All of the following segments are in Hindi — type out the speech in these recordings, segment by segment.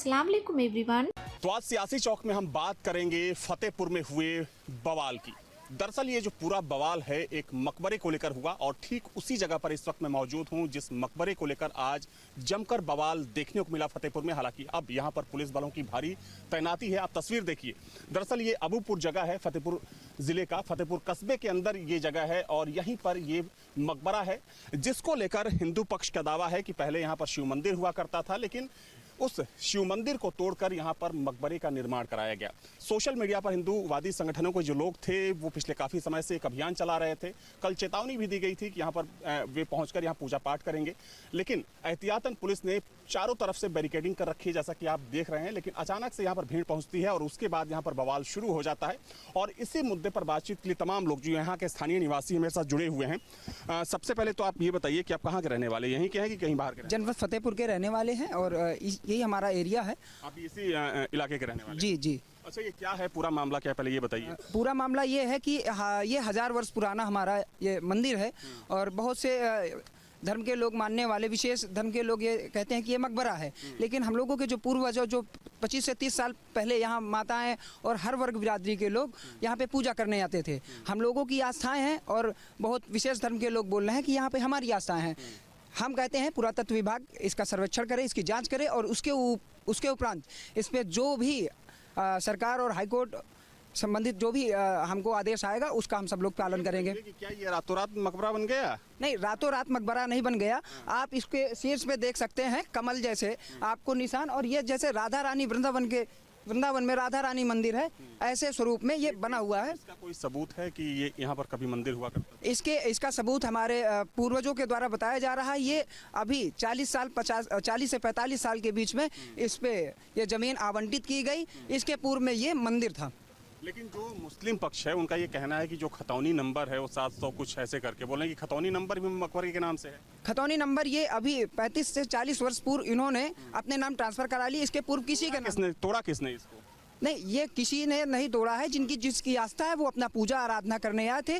अस्सलाम वालेकुम एवरीवन। तो आज सियासी चौक में हम बात करेंगे फतेहपुर में हुए बवाल की। दरअसल ये जो पूरा बवाल है एक मकबरे को लेकर हुआ और ठीक उसी जगह पर इस वक्त मैं मौजूद हूं जिस मकबरे को लेकर आज जमकर बवाल देखने को मिला फतेहपुर में। हालांकि अब यहां पर पुलिस बलों की भारी तैनाती है। आप तस्वीर देखिए। दरअसल ये अबूपुर जगह है, फतेहपुर जिले का फतेहपुर कस्बे के अंदर ये जगह है और यहीं पर ये मकबरा है जिसको लेकर हिंदू पक्ष का दावा है कि पहले यहाँ पर शिव मंदिर हुआ करता था, लेकिन उस शिव मंदिर को तोड़कर यहाँ पर मकबरे का निर्माण कराया गया। सोशल मीडिया पर हिंदूवादी संगठनों के जो लोग थे वो पिछले काफ़ी समय से एक अभियान चला रहे थे। कल चेतावनी भी दी गई थी कि यहाँ पर वे पहुंचकर यहाँ पूजा पाठ करेंगे, लेकिन एहतियातन पुलिस ने चारों तरफ से बैरिकेडिंग कर रखी है जैसा कि आप देख रहे हैं। लेकिन अचानक से यहाँ पर भीड़ पहुँचती है और उसके बाद यहाँ पर बवाल शुरू हो जाता है। और इसी मुद्दे पर बातचीत के लिए तमाम लोग जो यहाँ के स्थानीय निवासी हमारे साथ जुड़े हुए हैं। सबसे पहले तो आप ये बताइए कि आप कहाँ के रहने वाले, यहीं के हैं कि कहीं बाहर के? जनपद फतेहपुर के रहने वाले हैं और यही हमारा एरिया है। आप इसी इलाके के रहने वाले? जी जी। अच्छा, ये क्या है पूरा मामला, क्या पहले ये बताइए। पूरा मामला ये है कि ये 1000 वर्ष पुराना हमारा ये मंदिर है और बहुत से धर्म के लोग मानने वाले, विशेष धर्म के लोग ये कहते हैं कि ये मकबरा है। लेकिन हम लोगों के जो पूर्वज जो 25 से 30 साल पहले यहाँ माताएं और हर वर्ग बिरादरी के लोग यहाँ पे पूजा करने आते थे। हम लोगों की आस्थाएं हैं और बहुत विशेष धर्म के लोग बोल रहे हैं कि यहाँ पे हमारी आस्थाएं हैं। हम कहते हैं पुरातत्व विभाग इसका सर्वेक्षण करे, इसकी जांच करे और उसके उपरांत इस पर जो भी सरकार और हाईकोर्ट संबंधित जो भी हमको आदेश आएगा उसका हम सब लोग पालन करेंगे। क्या ये रातों रात मकबरा बन गया? नहीं, रातों रात मकबरा नहीं बन गया। आप इसके शीर्ष पे देख सकते हैं कमल जैसे आपको निशान, और ये जैसे राधा रानी वृंदावन में राधा रानी मंदिर है, ऐसे स्वरूप में ये बना हुआ है। इसका कोई सबूत है कि ये यहाँ पर कभी मंदिर हुआ करता था? इसका सबूत हमारे पूर्वजों के द्वारा बताया जा रहा है। ये अभी 40 से 45 साल के बीच में इस पे ये जमीन आवंटित की गई। इसके पूर्व में ये मंदिर था। लेकिन जो मुस्लिम पक्ष है उनका ये कहना है कि जो खतौनी नंबर है वो 700 कुछ ऐसे करके बोल रहे हैं कि खतौनी नंबर भी मकबरे के नाम से है। खतौनी नंबर ये अभी 35 से 40 वर्ष पूर्व इन्होंने अपने नाम ट्रांसफर करा ली। इसके पूर्व किसी के किसने तोड़ा? किसने इसको? नहीं, ये किसी ने नहीं तोड़ा है। जिसकी आस्था है वो अपना पूजा आराधना करने आए थे।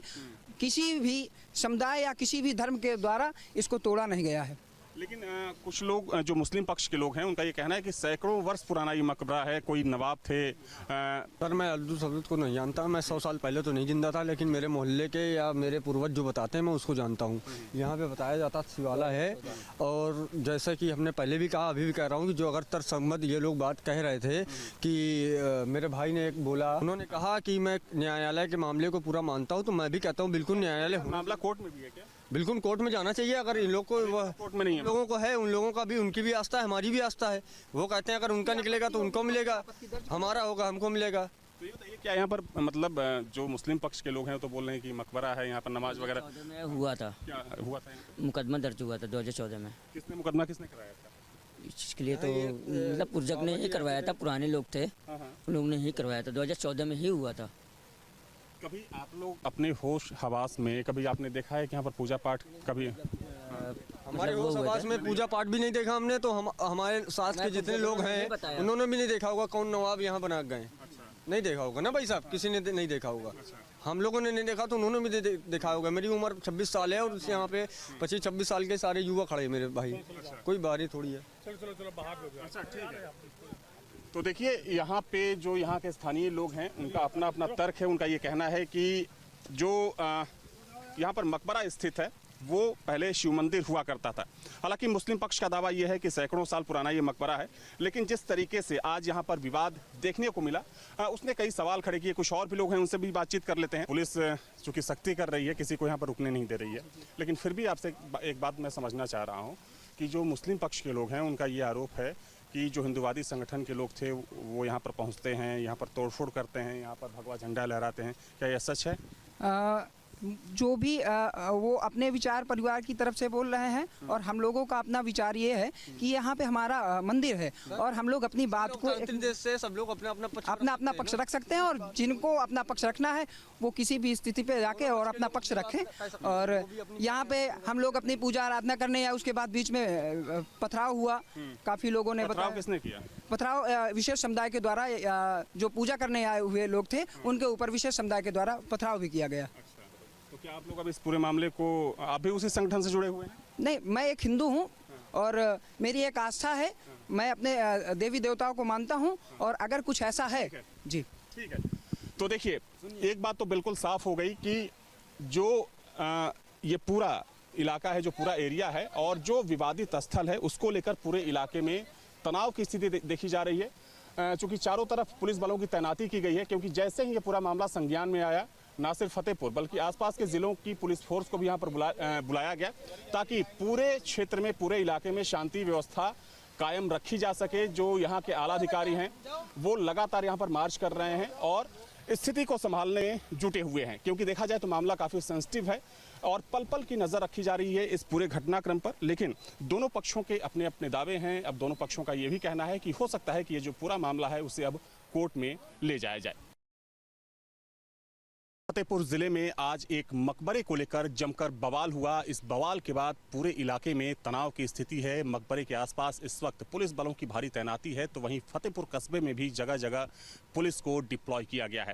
किसी भी समुदाय या किसी भी धर्म के द्वारा इसको तोड़ा नहीं गया है। लेकिन कुछ लोग जो मुस्लिम पक्ष के लोग हैं उनका ये कहना है कि सैकड़ों वर्ष पुराना ये मकबरा है, कोई नवाब थे। सर, मैं अब्दुल सब्दुल को नहीं जानता। मैं 100 साल पहले तो नहीं जिंदा था, लेकिन मेरे मोहल्ले के या मेरे पूर्वज जो बताते हैं मैं उसको जानता हूँ। यहाँ पे बताया जाता शिवाला है और जैसे कि हमने पहले भी कहा, अभी भी कह रहा हूँ कि जो अगर तर्कसम्मत ये लोग बात कह रहे थे कि मेरे भाई ने एक बोला, उन्होंने कहा कि मैं न्यायालय के मामले को पूरा मानता हूँ, तो मैं भी कहता हूँ बिल्कुल न्यायालय मामला कोर्ट में भी है क्या? बिल्कुल कोर्ट में जाना चाहिए। अगर इन लोग को कोर्ट में नहीं है, लोगों को है, उन लोगों का भी, उनकी भी आस्था है, हमारी भी आस्था है। वो कहते हैं अगर उनका निकलेगा तो उनको मिलेगा, हमारा होगा हमको मिलेगा। तो ये बताइए क्या यहाँ पर मतलब जो मुस्लिम पक्ष के लोग हैं तो बोल रहे हैं कि मकबरा है, यहाँ पर नमाज वगैरह 2014 में हुआ था। क्या हुआ था? मुकदमा दर्ज हुआ था 2014 में। किसने मुकदमा किसने कराया था? इसके लिए तो मतलब पुरजक ने ही करवाया था, पुराने लोग थे उन लोगों ने ही करवाया था। 2014 में ही हुआ था। कभी आप लोग अपने होश हवास में कभी आपने देखा है कि यहाँ पर पूजा पाठ कभी? हमारे होश हवास में पूजा पाठ भी नहीं देखा हमने, तो हमारे साथ के जितने लोग हैं उन्होंने भी नहीं देखा होगा कौन नवाब यहाँ बना गए। नहीं देखा होगा ना भाई साहब, किसी ने नहीं देखा होगा। हम लोगों ने नहीं देखा तो उन्होंने भी देखा होगा। मेरी उम्र 26 साल है और यहाँ पे 25-26 साल के सारे युवा खड़े मेरे भाई, कोई बारी थोड़ी है। चलो बाहर। तो देखिए यहाँ पे जो यहाँ के स्थानीय लोग हैं उनका अपना अपना तर्क है। उनका ये कहना है कि जो यहाँ पर मकबरा स्थित है वो पहले शिव मंदिर हुआ करता था। हालांकि मुस्लिम पक्ष का दावा यह है कि सैकड़ों साल पुराना ये मकबरा है, लेकिन जिस तरीके से आज यहाँ पर विवाद देखने को मिला उसने कई सवाल खड़े किए। कुछ और भी लोग हैं, उनसे भी बातचीत कर लेते हैं। पुलिस चूँकि सख्ती कर रही है, किसी को यहाँ पर रुकने नहीं दे रही है, लेकिन फिर भी आपसे एक बात मैं समझना चाह रहा हूँ कि जो मुस्लिम पक्ष के लोग हैं उनका ये आरोप है कि जो हिंदूवादी संगठन के लोग थे वो यहाँ पर पहुँचते हैं, यहाँ पर तोड़फोड़ करते हैं, यहाँ पर भगवा झंडा लहराते हैं। क्या यह सच है? जो भी वो अपने विचार परिवार की तरफ से बोल रहे हैं और हम लोगों का अपना विचार ये है कि यहाँ पे हमारा मंदिर है और हम लोग अपनी बात को देश से सब लोग अपना पक्ष रख सकते हैं और जिनको अपना पक्ष रखना है वो किसी भी स्थिति पे जाके और अपना पक्ष रखें। और यहाँ पे हम लोग अपनी पूजा आराधना करने या उसके बाद बीच में पथराव हुआ। काफ़ी लोगों ने बताया। किसने किया पथराव? विशेष समुदाय के द्वारा, जो पूजा करने आए हुए लोग थे उनके ऊपर विशेष समुदाय के द्वारा पथराव भी किया गया। तो क्या आप लोग अब इस पूरे मामले को, आप भी उसी संगठन से जुड़े हुए हैं? नहीं, मैं एक हिंदू हूँ और मेरी एक आस्था है, मैं अपने देवी देवताओं को मानता हूँ, और अगर कुछ ऐसा है जी। ठीक है, तो देखिए एक बात तो बिल्कुल साफ हो गई कि जो ये पूरा इलाका है, जो पूरा एरिया है और जो विवादित स्थल है, उसको लेकर पूरे इलाके में तनाव की स्थिति देखी जा रही है। चूंकि चारों तरफ पुलिस बलों की तैनाती की गई है, क्योंकि जैसे ही ये पूरा मामला संज्ञान में आया, ना सिर्फ फतेहपुर बल्कि आसपास के जिलों की पुलिस फोर्स को भी यहाँ पर बुलाया गया, ताकि पूरे क्षेत्र में, पूरे इलाके में शांति व्यवस्था कायम रखी जा सके। जो यहाँ के आला अधिकारी हैं वो लगातार यहाँ पर मार्च कर रहे हैं और स्थिति को संभालने में जुटे हुए हैं, क्योंकि देखा जाए तो मामला काफ़ी सेंसिटिव है और पल पल की नज़र रखी जा रही है इस पूरे घटनाक्रम पर। लेकिन दोनों पक्षों के अपने अपने दावे हैं। अब दोनों पक्षों का ये भी कहना है कि हो सकता है कि ये जो पूरा मामला है उसे अब कोर्ट में ले जाया जाए। फतेहपुर जिले में आज एक मकबरे को लेकर जमकर बवाल हुआ। इस बवाल के बाद पूरे इलाके में तनाव की स्थिति है। मकबरे के आसपास इस वक्त पुलिस बलों की भारी तैनाती है, तो वहीं फतेहपुर कस्बे में भी जगह जगह पुलिस को डिप्लॉय किया गया है।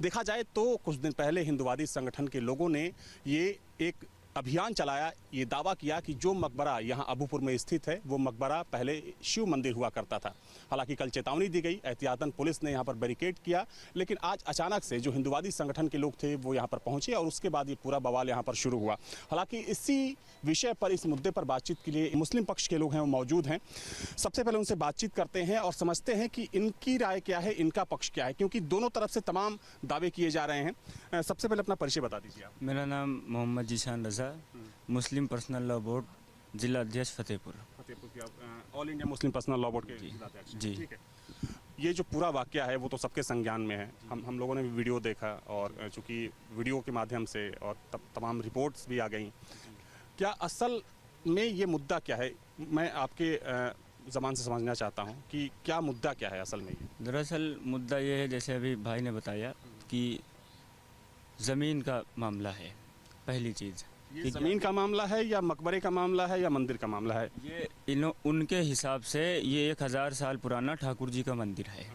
देखा जाए तो कुछ दिन पहले हिंदुवादी संगठन के लोगों ने ये एक अभियान चलाया, ये दावा किया कि जो मकबरा यहाँ अबूपुर में स्थित है वो मकबरा पहले शिव मंदिर हुआ करता था। हालांकि कल चेतावनी दी गई, एहतियातन पुलिस ने यहाँ पर बैरिकेड किया, लेकिन आज अचानक से जो हिंदुवादी संगठन के लोग थे वो यहाँ पर पहुंचे और उसके बाद ये पूरा बवाल यहाँ पर शुरू हुआ। हालांकि इसी विषय पर, इस मुद्दे पर बातचीत के लिए मुस्लिम पक्ष के लोग हैं वो मौजूद हैं। सबसे पहले उनसे बातचीत करते हैं और समझते हैं कि इनकी राय क्या है, इनका पक्ष क्या है, क्योंकि दोनों तरफ से तमाम दावे किए जा रहे हैं। सबसे पहले अपना परिचय बता दीजिए आप। मेरा नाम मोहम्मद जीशान रज़ा, मुस्लिम पर्सनल लॉ बोर्ड जिला अध्यक्ष Fatehpur. All India Muslim personal law board के जिलाध्यक्ष। जी। ठीक है, ये जो पूरा वाकया है वो तो सबके संज्ञान में है। हम लोगों ने भी वीडियो देखा और चूंकि वीडियो के माध्यम से और तमाम रिपोर्ट्स भी आ गई। क्या असल में ये मुद्दा क्या है, मैं आपके ज़बान से समझना चाहता हूँ कि क्या मुद्दा क्या है असल में ये? दरअसल मुद्दा ये है, जैसे अभी भाई ने बताया कि ज़मीन का मामला है। पहली चीज़ ये ज़मीन का मामला है या मकबरे का मामला है या मंदिर का मामला है? ये उनके हिसाब से ये 1000 साल पुराना ठाकुर जी का मंदिर है,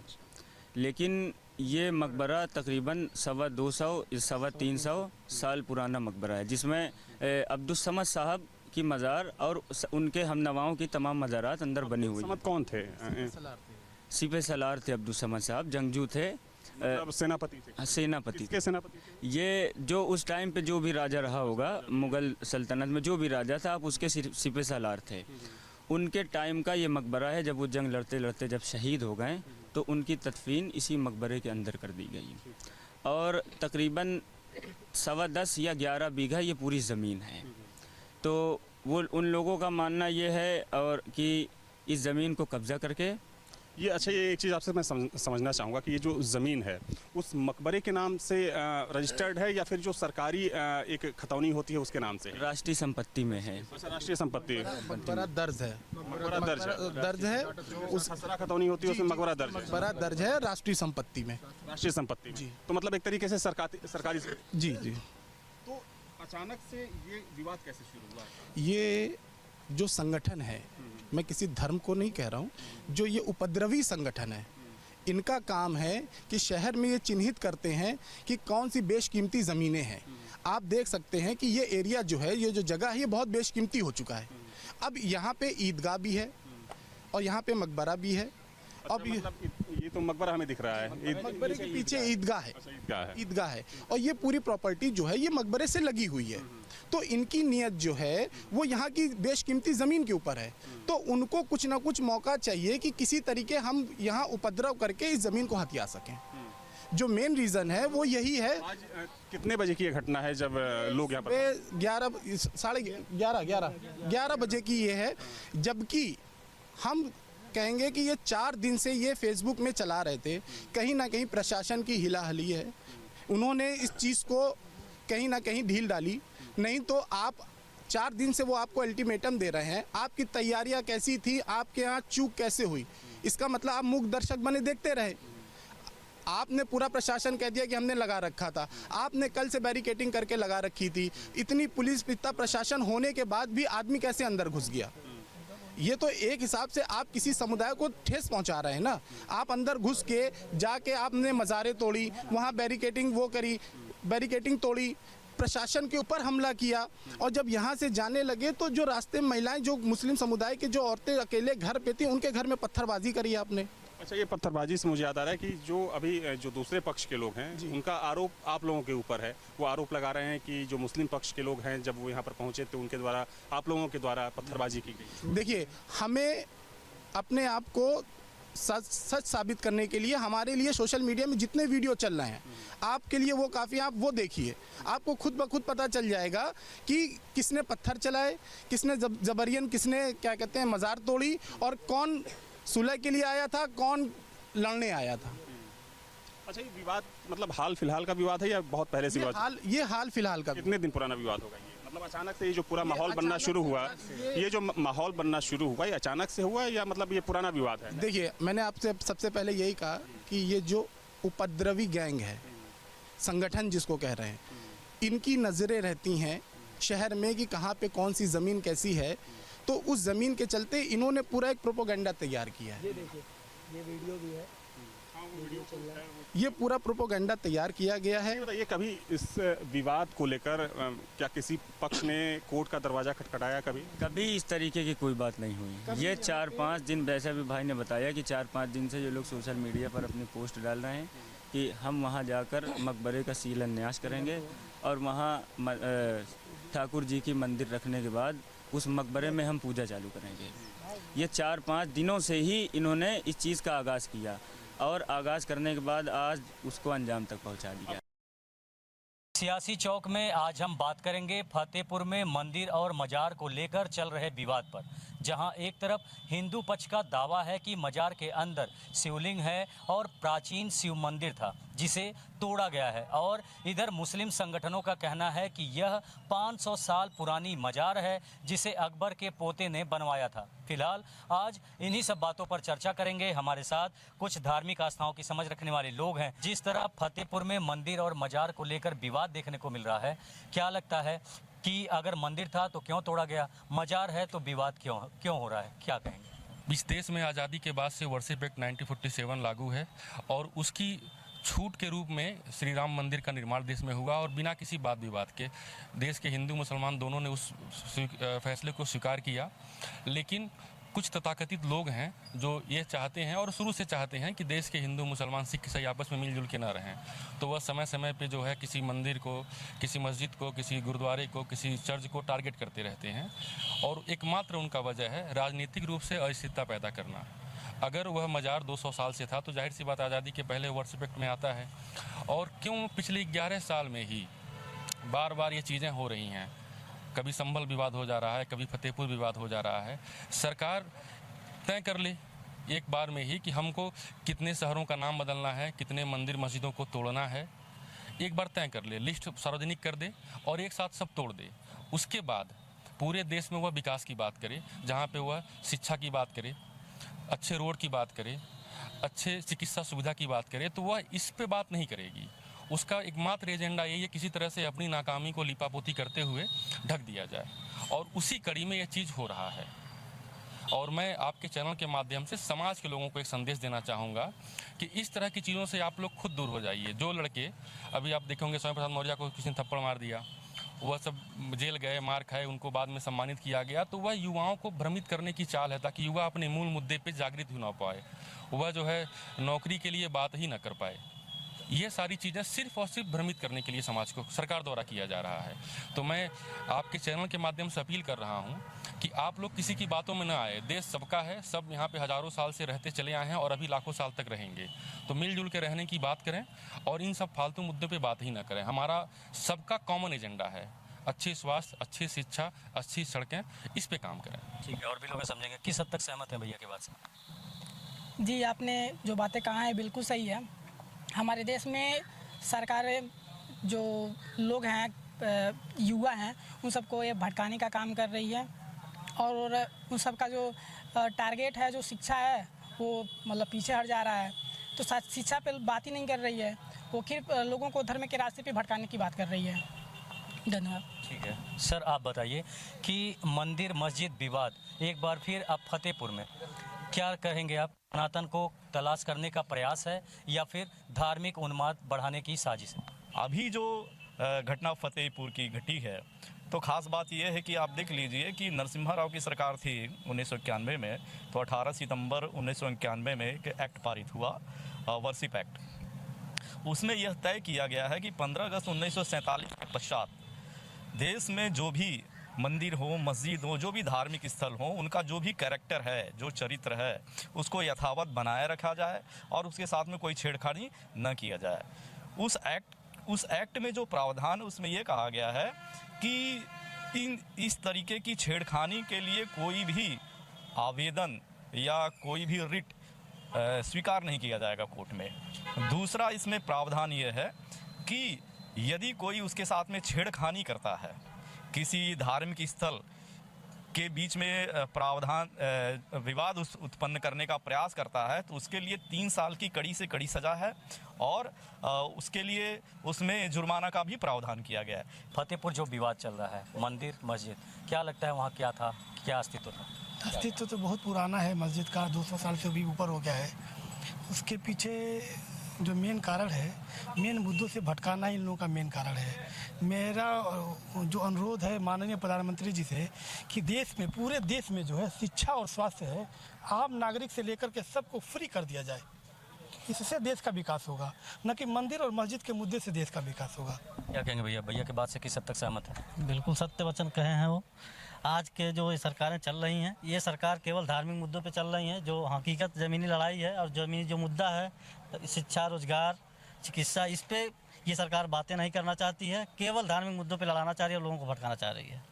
लेकिन ये मकबरा तकरीबन 250-300 साल पुराना मकबरा है, जिसमें अब्दुल समद साहब की मज़ार और उनके हमनवाओं की तमाम मज़ारात अंदर बनी हुई। समद कौन थे? सिपह सलार थे अब्दुल समद साहब, जंगजू थे, सेनापति थे। सेनापति। किसके सेनापति? ये जो उस टाइम पे जो भी राजा रहा होगा मुग़ल सल्तनत में, जो भी राजा था, आप उसके सिपह सलार थे। उनके टाइम का ये मकबरा है। जब वो जंग लड़ते लड़ते जब शहीद हो गए तो उनकी तदफीन इसी मकबरे के अंदर कर दी गई और तकरीबन 10 या 11 बीघा ये पूरी ज़मीन है। तो वो उन लोगों का मानना ये है और कि इस ज़मीन को कब्ज़ा करके ये अच्छा, ये एक चीज़ आपसे मैं समझना चाहूँगा कि ये जो ज़मीन है उस मकबरे के नाम से रजिस्टर्ड है या फिर जो सरकारी एक खतौनी होती है उसके नाम से? राष्ट्रीय संपत्ति में है। अच्छा, राष्ट्रीय संपत्ति। मकबरा दर्ज है, मकबरा दर्ज है। उस खसरा खतौनी होती है उसमें मकबरा दर्ज है। मकबरा दर्ज है राष्ट्रीय संपत्ति में। राष्ट्रीय संपत्ति जी। तो मतलब एक तरीके से सरकारी। जी जी। तो अचानक से ये विवाद कैसे शुरू हुआ? ये जो संगठन है, मैं किसी धर्म को नहीं कह रहा हूँ, जो ये उपद्रवी संगठन है, इनका काम है कि शहर में ये चिन्हित करते हैं कि कौन सी बेशकीमती ज़मीनें हैं। आप देख सकते हैं कि ये एरिया जो है, ये जो जगह है, ये बहुत बेशकीमती हो चुका है। अब यहाँ पे ईदगाह भी है और यहाँ पे मकबरा भी है। अब ये तो मकबरा हमें दिख रहा है, मकबरे के पीछे ईदगाह है। ईदगाह है। ईदगाह है और ये पूरी प्रॉपर्टी जो है ये मकबरे से लगी हुई है। तो इनकी नीयत जो है वो यहाँ की बेशकीमती ज़मीन के ऊपर है। तो उनको कुछ ना कुछ मौका चाहिए कि किसी तरीके हम यहाँ उपद्रव करके इस ज़मीन को हथिया सकें। जो मेन रीज़न है वो यही है। आज कितने बजे की ये घटना है जब लोग यहाँ पर? 11 बजे की ये है, जबकि हम कहेंगे कि ये 4 दिन से ये फेसबुक में चला रहे थे। कहीं ना कहीं प्रशासन की हिलाहली है, उन्होंने इस चीज़ को कहीं ना कहीं ढील डाली। नहीं तो आप 4 दिन से वो आपको अल्टीमेटम दे रहे हैं। आपकी तैयारियां कैसी थी, आपके यहाँ चूक कैसे हुई, इसका मतलब आप मूक दर्शक बने देखते रहे। आपने पूरा प्रशासन कह दिया कि हमने लगा रखा था। आपने कल से बैरिकेटिंग करके लगा रखी थी। इतनी पुलिस, इतना प्रशासन होने के बाद भी आदमी कैसे अंदर घुस गया? ये तो एक हिसाब से आप किसी समुदाय को ठेस पहुंचा रहे हैं ना। आप अंदर घुस के जाके आपने मज़ारें तोड़ी, वहाँ बैरिकेटिंग वो करी, बैरिकेटिंग तोड़ी, प्रशासन के ऊपर हमला किया। और जब यहाँ से जाने लगे तो जो रास्ते में महिलाएं, जो मुस्लिम समुदाय के जो औरतें अकेले घर पे थी, उनके घर में पत्थरबाजी करी आपने। अच्छा, ये पत्थरबाजी से मुझे याद आ रहा है कि जो अभी जो दूसरे पक्ष के लोग हैं उनका आरोप आप लोगों के ऊपर है। वो आरोप लगा रहे हैं कि जो मुस्लिम पक्ष के लोग हैं जब वो यहाँ पर पहुँचे तो उनके द्वारा, आप लोगों के द्वारा पत्थरबाजी की गई। देखिए, हमें अपने आप को सच साबित करने के लिए हमारे लिए सोशल मीडिया में जितने वीडियो चल रहे हैं आपके लिए वो काफ़ी, आप वो देखिए, आपको खुद ब खुद पता चल जाएगा कि किसने पत्थर चलाए, किसने जबरियन, किसने क्या कहते हैं मज़ार तोड़ी, और कौन सुलह के लिए आया था, कौन लड़ने आया था। अच्छा, ये विवाद मतलब हाल फिलहाल का विवाद है या बहुत पहले से विवाद? ये हाल फिलहाल का। कितने दिन पुराना विवाद होगा ये? मतलब अचानक से ये जो पूरा माहौल बनना शुरू हुआ, ये जो माहौल बनना शुरू हुआ, ये अचानक से हुआ या मतलब ये पुराना विवाद है? देखिए, मैंने आपसे सबसे पहले यही कहा कि ये जो उपद्रवी गैंग है, संगठन जिसको कह रहे हैं, इनकी नज़रें रहती हैं शहर में कि कहाँ पे कौन सी ज़मीन कैसी है, तो उस ज़मीन के चलते इन्होंने पूरा एक प्रोपोगंडा तैयार किया है। ये देखिए, ये वीडियो भी है, ये पूरा प्रोपोगंडा तैयार किया गया है। ये कभी इस विवाद को लेकर क्या किसी पक्ष ने कोर्ट का दरवाजा खटखटाया? कभी इस तरीके की कोई बात नहीं हुई। ये 4-5 दिन, वैसे भी भाई ने बताया कि 4-5 दिन से ये लोग सोशल मीडिया पर अपनी पोस्ट डाल रहे हैं कि हम वहाँ जाकर मकबरे का शिलान्यास करेंगे और वहाँ ठाकुर जी की मंदिर रखने के बाद उस मकबरे में हम पूजा चालू करेंगे। ये 4-5 दिनों से ही इन्होंने इस चीज़ का आगाज़ किया और आगाज़ करने के बाद आज उसको अंजाम तक पहुंचा दिया। सियासी चौक में आज हम बात करेंगे फतेहपुर में मंदिर और मजार को लेकर चल रहे विवाद पर, जहां एक तरफ हिंदू पक्ष का दावा है कि मजार के अंदर शिवलिंग है और प्राचीन शिव मंदिर था जिसे तोड़ा गया है, और इधर मुस्लिम संगठनों का कहना है कि यह 500 साल पुरानी मजार है जिसे अकबर के पोते ने बनवाया था। फिलहाल आज इन्हीं सब बातों पर चर्चा करेंगे। हमारे साथ कुछ धार्मिक आस्थाओं की समझ रखने वाले लोग हैं। जिस तरह फतेहपुर में मंदिर और मजार को लेकर विवाद देखने को मिल रहा है, क्या लगता है कि अगर मंदिर था तो क्यों तोड़ा गया, मजार है तो विवाद क्यों हो रहा है, क्या कहेंगे? इस देश में आज़ादी के बाद से वर्शिप एक्ट 1947 लागू है और उसकी छूट के रूप में श्री राम मंदिर का निर्माण देश में हुआ और बिना किसी वाद विवाद के देश के हिंदू मुसलमान दोनों ने उस फैसले को स्वीकार किया। लेकिन कुछ तथाकथित लोग हैं जो ये चाहते हैं और शुरू से चाहते हैं कि देश के हिंदू मुसलमान सिख ईसाई आपस में मिलजुल के ना रहें, तो वह समय समय पे जो है किसी मंदिर को, किसी मस्जिद को, किसी गुरुद्वारे को, किसी चर्च को टारगेट करते रहते हैं और एकमात्र उनका वजह है राजनीतिक रूप से अस्थिरता पैदा करना। अगर वह मजार 200 साल से था तो जाहिर सी बात आज़ादी के पहले वर्शिप एक्ट में आता है, और क्यों पिछले 11 साल में ही बार बार ये चीज़ें हो रही हैं। कभी संभल विवाद हो जा रहा है, कभी फतेहपुर विवाद हो जा रहा है। सरकार तय कर ले एक बार में ही कि हमको कितने शहरों का नाम बदलना है, कितने मंदिर मस्जिदों को तोड़ना है, एक बार तय कर ले, लिस्ट सार्वजनिक कर दे और एक साथ सब तोड़ दे। उसके बाद पूरे देश में वह विकास की बात करे, जहाँ पे वह शिक्षा की बात करे, अच्छे रोड की बात करे, अच्छे चिकित्सा सुविधा की बात करे, तो वह इस पे बात नहीं करेगी। उसका एकमात्र एजेंडा यही है किसी तरह से अपनी नाकामी को लिपापोती करते हुए ढक दिया जाए, और उसी कड़ी में यह चीज़ हो रहा है। और मैं आपके चैनल के माध्यम से समाज के लोगों को एक संदेश देना चाहूँगा कि इस तरह की चीज़ों से आप लोग खुद दूर हो जाइए। जो लड़के अभी आप देखेंगे स्वामी प्रसाद मौर्य को किसी ने थप्पड़ मार दिया, वह सब जेल गए, मार खाए, उनको बाद में सम्मानित किया गया, तो वह युवाओं को भ्रमित करने की चाल है ताकि युवा अपने मूल मुद्दे पे जागृत हो ना पाए, वह जो है नौकरी के लिए बात ही ना कर पाए। ये सारी चीज़ें सिर्फ और सिर्फ भ्रमित करने के लिए समाज को सरकार द्वारा किया जा रहा है। तो मैं आपके चैनल के माध्यम से अपील कर रहा हूँ कि आप लोग किसी की बातों में ना आए। देश सबका है, सब यहाँ पे हज़ारों साल से रहते चले आए हैं और अभी लाखों साल तक रहेंगे। तो मिलजुल के रहने की बात करें और इन सब फालतू मुद्दों पर बात ही ना करें। हमारा सबका कॉमन एजेंडा है अच्छी स्वास्थ्य, अच्छी शिक्षा, अच्छी सड़कें, इस पे काम करें। ठीक है, और भी लोग समझेंगे। किस हद तक सहमत हैं भैया के बात से? जी, आपने जो बातें कहा है बिल्कुल सही है। हमारे देश में सरकारें जो लोग हैं, युवा हैं, उन सबको ये भटकाने का काम कर रही है और उन सबका जो टारगेट है, जो शिक्षा है, वो मतलब पीछे हट जा रहा है। तो शिक्षा पे बात ही नहीं कर रही है, वो फिर लोगों को धर्म के रास्ते पे भटकाने की बात कर रही है। धन्यवाद। ठीक है सर, आप बताइए कि मंदिर मस्जिद विवाद एक बार फिर अब फतेहपुर में, क्या कहेंगे आप? सनातन को तलाश करने का प्रयास है या फिर धार्मिक उन्माद बढ़ाने की साजिश है? अभी जो घटना फतेहपुर की घटी है, तो ख़ास बात यह है कि आप देख लीजिए कि नरसिम्हा राव की सरकार थी 1991 में, तो 18 सितंबर 1991 में एक एक्ट पारित हुआ, वर्शिप एक्ट। उसमें यह तय किया गया है कि 15 अगस्त 1947 के पश्चात देश में जो भी मंदिर हो, मस्जिद हो, जो भी धार्मिक स्थल हो, उनका जो भी कैरेक्टर है, जो चरित्र है, उसको यथावत बनाए रखा जाए और उसके साथ में कोई छेड़खानी न किया जाए। उस एक्ट में जो प्रावधान, उसमें ये कहा गया है कि इस तरीके की छेड़खानी के लिए कोई भी आवेदन या कोई भी रिट स्वीकार नहीं किया जाएगा कोर्ट में। दूसरा इसमें प्रावधान ये है कि यदि कोई उसके साथ में छेड़खानी करता है, किसी धार्मिक स्थल के बीच में विवाद उत्पन्न करने का प्रयास करता है, तो उसके लिए 3 साल की कड़ी से कड़ी सज़ा है और उसके लिए उसमें जुर्माना का भी प्रावधान किया गया है। फतेहपुर जो विवाद चल रहा है, मंदिर मस्जिद, क्या लगता है वहाँ क्या था, क्या अस्तित्व था? अस्तित्व तो बहुत पुराना है मस्जिद का, 200 साल से भी ऊपर हो गया है। उसके पीछे जो मेन कारण है, मेन मुद्दों से भटकाना ही इन लोगों का मेन कारण है। मेरा जो अनुरोध है माननीय प्रधानमंत्री जी से कि देश में, पूरे देश में जो है शिक्षा और स्वास्थ्य है, आम नागरिक से लेकर के सबको फ्री कर दिया जाए। इससे देश का विकास होगा, न कि मंदिर और मस्जिद के मुद्दे से देश का विकास होगा। क्या कहेंगे भैया? भैया की बात से किस हद तक सहमत है? बिल्कुल सत्य वचन कहे हैं वो। आज के जो सरकारें चल रही हैं, ये सरकार केवल धार्मिक मुद्दों पे चल रही हैं। जो हकीकत ज़मीनी लड़ाई है और ज़मीनी जो मुद्दा है, शिक्षा, रोजगार, चिकित्सा, इस पे ये सरकार बातें नहीं करना चाहती है, केवल धार्मिक मुद्दों पे लड़ाना चाह रही है और लोगों को भटकाना चाह रही है।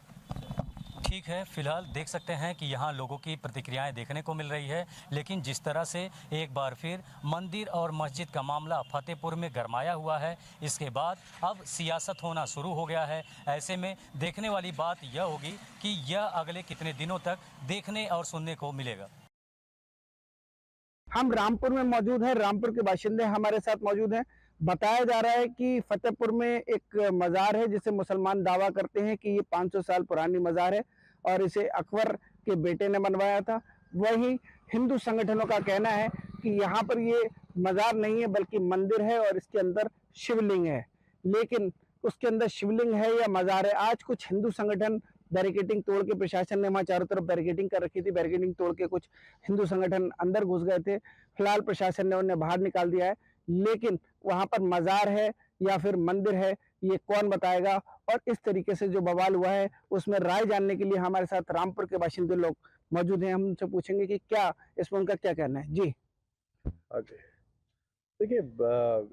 ठीक है, फिलहाल देख सकते हैं कि यहाँ लोगों की प्रतिक्रियाएं देखने को मिल रही है, लेकिन जिस तरह से एक बार फिर मंदिर और मस्जिद का मामला फतेहपुर में गरमाया हुआ है, इसके बाद अब सियासत होना शुरू हो गया है। ऐसे में देखने वाली बात यह होगी कि यह अगले कितने दिनों तक देखने और सुनने को मिलेगा। हम रामपुर में मौजूद हैं, रामपुर के बाशिंदे हमारे साथ मौजूद हैं। बताया जा रहा है कि फतेहपुर में एक मज़ार है जिसे मुसलमान दावा करते हैं कि ये 500 साल पुरानी मज़ार है और इसे अकबर के बेटे ने बनवाया था। वहीं हिंदू संगठनों का कहना है कि यहाँ पर ये मज़ार नहीं है बल्कि मंदिर है और इसके अंदर शिवलिंग है। लेकिन उसके अंदर शिवलिंग है या मज़ार है, आज कुछ हिंदू संगठन बैरिकेडिंग तोड़ के, प्रशासन ने वहाँ चारों तरफ बैरिकेडिंग कर रखी थी, बैरिकेडिंग तोड़ के कुछ हिंदू संगठन अंदर घुस गए थे। फिलहाल प्रशासन ने उन्हें बाहर निकाल दिया है, लेकिन वहाँ पर मज़ार है या फिर मंदिर है ये कौन बताएगा। और इस तरीके से जो बवाल हुआ है उसमें राय जानने के लिए हमारे साथ रामपुर के बाशिंदे लोग मौजूद हैं। हम उनसे पूछेंगे कि क्या इसमें उनका क्या कहना है। जी देखिए,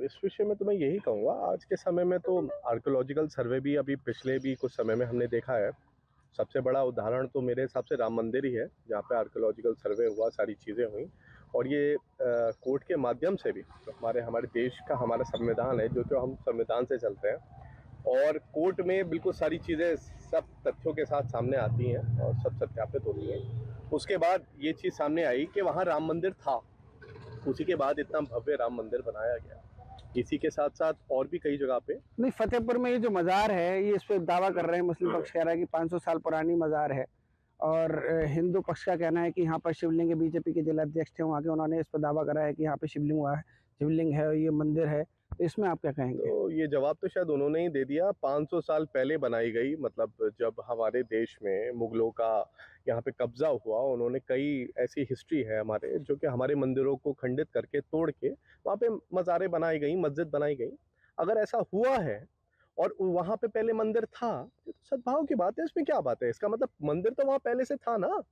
इस विषय में तो मैं यही कहूँगा, आज के समय में तो आर्कियोलॉजिकल सर्वे भी अभी पिछले भी कुछ समय में हमने देखा है। सबसे बड़ा उदाहरण तो मेरे हिसाब से राम मंदिर ही है, जहाँ पे आर्कियोलॉजिकल सर्वे हुआ, सारी चीज़ें हुई और ये कोर्ट के माध्यम से भी तो हमारे देश का हमारा संविधान है, जो हम संविधान से चलते हैं और कोर्ट में बिल्कुल सारी चीज़ें सब तथ्यों के साथ सामने आती हैं और सब सत्यापित होती हैं। उसके बाद ये चीज़ सामने आई कि वहाँ राम मंदिर था, उसी के बाद इतना भव्य राम मंदिर बनाया गया। इसी के साथ साथ और भी कई जगह पे नहीं, फतेहपुर में ये जो मज़ार है ये इस पर दावा कर रहे हैं, मुस्लिम पक्ष कह रहा है कि 500 साल पुरानी मज़ार है और हिंदू पक्ष का कहना है कि यहाँ पर शिवलिंग है। बीजेपी के जिलाध्यक्ष थे वहाँ के, उन्होंने इस पर दावा करा है कि यहाँ पे शिवलिंग हुआ है, शिवलिंग है और ये मंदिर है। तो इसमें आप क्या कहेंगे? तो ये जवाब तो शायद उन्होंने ही दे दिया। 500 साल पहले बनाई गई, मतलब जब हमारे देश में मुगलों का यहाँ पे कब्जा हुआ, उन्होंने कई ऐसी हिस्ट्री है हमारे जो कि हमारे मंदिरों को खंडित करके तोड़ के वहाँ पे मज़ारें बनाई गई, मस्जिद बनाई गई। अगर ऐसा हुआ है और वहाँ पे पहले मंदिर था तो सद्भाव की बात है, इसमें क्या बात है? इसका मतलब मंदिर तो वहाँ पहले से था ना,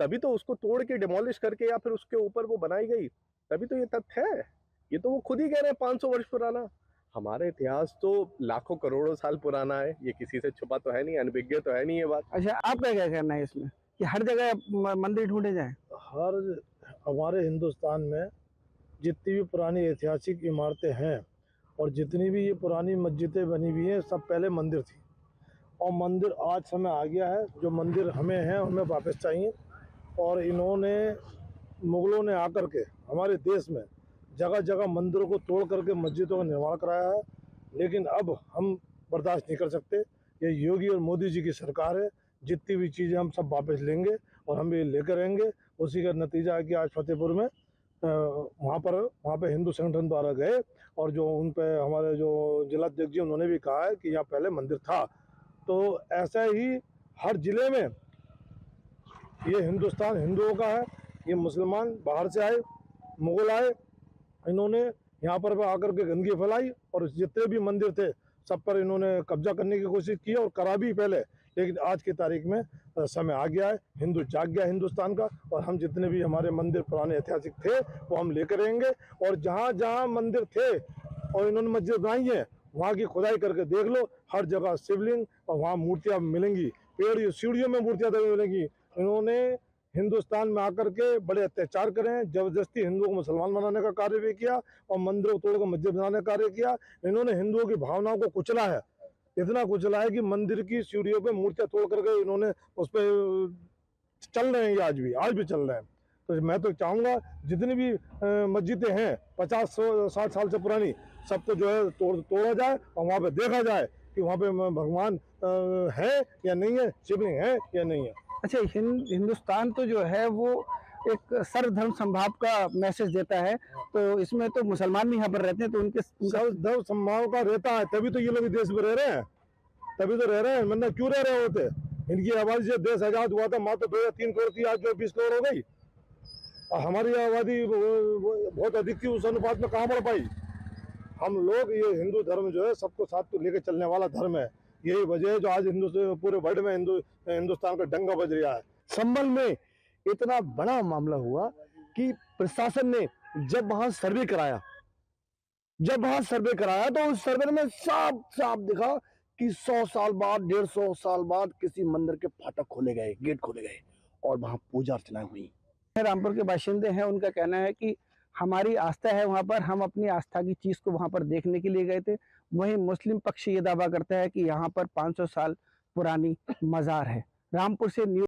तभी तो उसको तोड़ के डिमोलिश करके या फिर उसके ऊपर वो बनाई गई, तभी तो ये तथ्य है। ये तो वो खुद ही कह रहे हैं 500 वर्ष पुराना। हमारा इतिहास तो लाखों करोड़ों साल पुराना है, ये किसी से छुपा तो है नहीं, अनभिज्ञ तो है नहीं ये बात। अच्छा, आपका क्या कहना है इसमें कि हर जगह मंदिर ढूंढे जाएं? हर हमारे हिंदुस्तान में जितनी भी पुरानी ऐतिहासिक इमारतें हैं और जितनी भी ये पुरानी मस्जिदें बनी हुई हैं, सब पहले मंदिर थी और मंदिर आज समय आ गया है। जो मंदिर हमें हैं हमें वापस चाहिए और इन्होंने, मुगलों ने आकर के हमारे देश में जगह जगह मंदिरों को तोड़ करके मस्जिदों का निर्माण कराया है, लेकिन अब हम बर्दाश्त नहीं कर सकते। ये योगी और मोदी जी की सरकार है, जितनी भी चीज़ें हम सब वापस लेंगे और हम ये लेकर आएंगे। उसी का नतीजा है कि आज फतेहपुर में वहाँ पे हिंदू संगठन द्वारा गए और जो उन पे हमारे जो जिलाध्यक्ष जी उन्होंने भी कहा है कि यहाँ पहले मंदिर था। तो ऐसा ही हर जिले में ये हिंदुस्तान हिंदुओं का है। ये मुसलमान बाहर से आए, मुगल आए, इन्होंने यहाँ पर आकर के गंदगी फैलाई और जितने भी मंदिर थे सब पर इन्होंने कब्जा करने की कोशिश की और करा भी पहले। लेकिन आज की तारीख में समय आ गया है, हिंदू जाग गया हिंदुस्तान का, और हम जितने भी हमारे मंदिर पुराने ऐतिहासिक थे वो हम लेकर रहेंगे। और जहाँ जहाँ मंदिर थे और इन्होंने मस्जिद बनाई है वहाँ की खुदाई करके देख लो, हर जगह शिवलिंग और वहाँ मूर्तियाँ मिलेंगी, पेड़ सीढ़ियों में मूर्तियाँ मिलेंगी। इन्होंने हिंदुस्तान में आकर के बड़े अत्याचार करें, जबरदस्ती हिंदुओं को मुसलमान बनाने का कार्य भी किया और मंदिरों को तोड़कर मस्जिद बनाने का कार्य किया। इन्होंने हिंदुओं की भावनाओं को कुचला है, इतना कुचला है कि मंदिर की सीढ़ियों पे मूर्तियां तोड़ करके इन्होंने उस पर चल रहे हैं, ये आज भी चल रहे हैं। तो मैं तो चाहूँगा जितनी भी मस्जिदें हैं 50-60 साल से पुरानी, सबको जो है तोड़ा जाए और वहाँ पे देखा जाए कि वहाँ पे भगवान है या नहीं है, शिवलिंग है या नहीं है। अच्छा, हिंदुस्तान तो जो है वो एक सर्वधर्म संभाव का मैसेज देता है, तो इसमें तो मुसलमान भी यहाँ पर रहते हैं, तो उनके सर्वधर्म संभाव का रहता है, तभी तो ये लोग देश में रह रहे हैं, तभी तो रह रहे हैं, वरना क्यों रह रहे होते। इनकी आबादी से देश आजाद हुआ था मात्र 2 या 3 करोड़ थी, आज जो 20 करोड़ हो गई। और हमारी आबादी बहुत अधिक थी, उस अनुपात में कहाँ बढ़ पाई। हम लोग ये हिंदू धर्म जो है सबको साथ तो लेकर चलने वाला धर्म है। यही वजह है जो आज पूरे वर्ल्ड में हिंदुस्तान का डंका बज रहा है। संभल में इतना बड़ा मामला हुआ कि प्रशासन ने जब वहां सर्वे कराया तो उस सर्वे में साफ साफ दिखा कि 100 साल बाद 150 साल बाद किसी मंदिर के फाटक खोले गए, गेट खोले गए और वहां पूजा अर्चना हुई। रामपुर के बाशिंदे हैं, उनका कहना है कि हमारी आस्था है वहां पर, हम अपनी आस्था की चीज को वहां पर देखने के लिए गए थे। वहीं मुस्लिम पक्ष ये दावा करता है कि यहाँ पर 500 साल पुरानी मजार है। रामपुर से न्यूज़